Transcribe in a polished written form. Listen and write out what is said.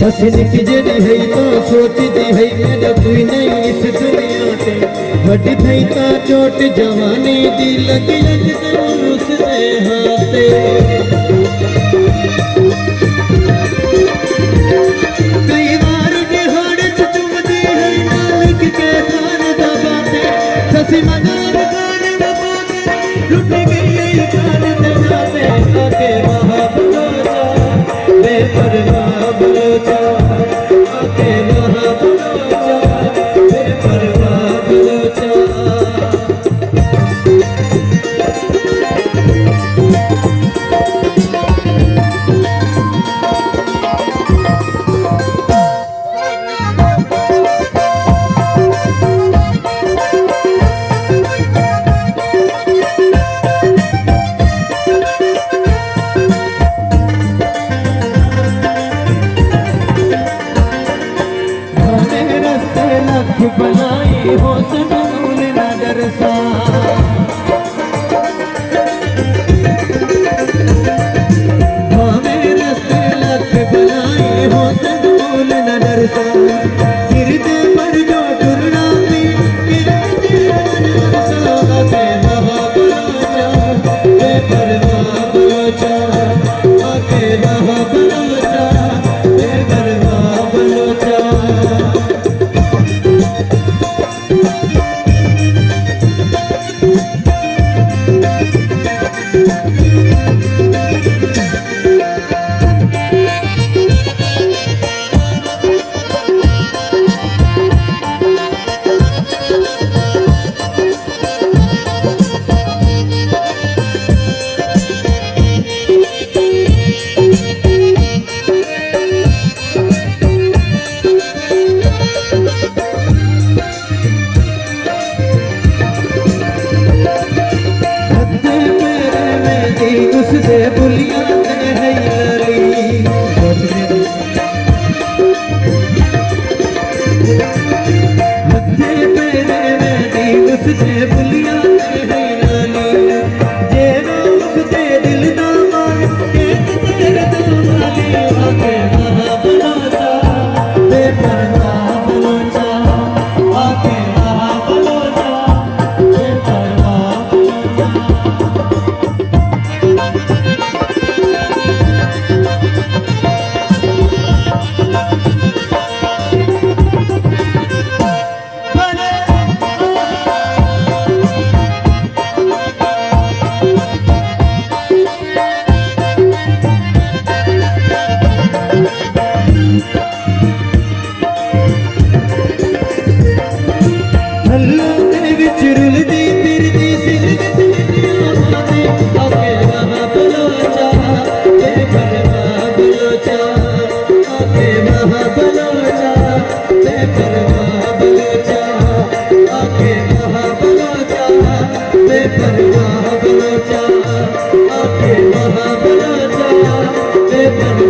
हसीन की जड़ी है तो सोचती है मेरा कोई नहीं इस दुनिया से बड़ी थई ता चोट जवानी दी लगी लग तो उसने हाथे कई बार दिहाड़ चुमती है नालक के कान दबाते ससी मगार कान दबाते लुट गई कान दबाते आके वहां बलोचा बेपरवाह बलोचा आके वहां बलोचा बेपरवाह बलोचा बनाई हो सनूल नगर सा हमें रस्ते लख बनाई हो सनूल नगर सा सिर दे पर जो टुरना भी आके वहाँ बलोचा बेपरवाह बलोचा आके वहाँ बलोचा बेपरवाह बलोचा उससे बुलिया है लड़ी हथे मेरे में दी उससे बुलिया है लड़ी जेरो उससे दिल ना मान के तेरे दामाली आके वहाँ बलोचा बेपरवाह बलोचा आके वहाँ बलोचा बेपरवाह बलोचा रुलदी फिरदी सिलदी आके वहाँ बलोचा बेपरवाह बलोचा आके वहाँ बलोचा बेपरवाह बलोचा आके वहाँ बलोचा बेपरवाह बलोचा आके वहाँ बलोचा बेपरवाह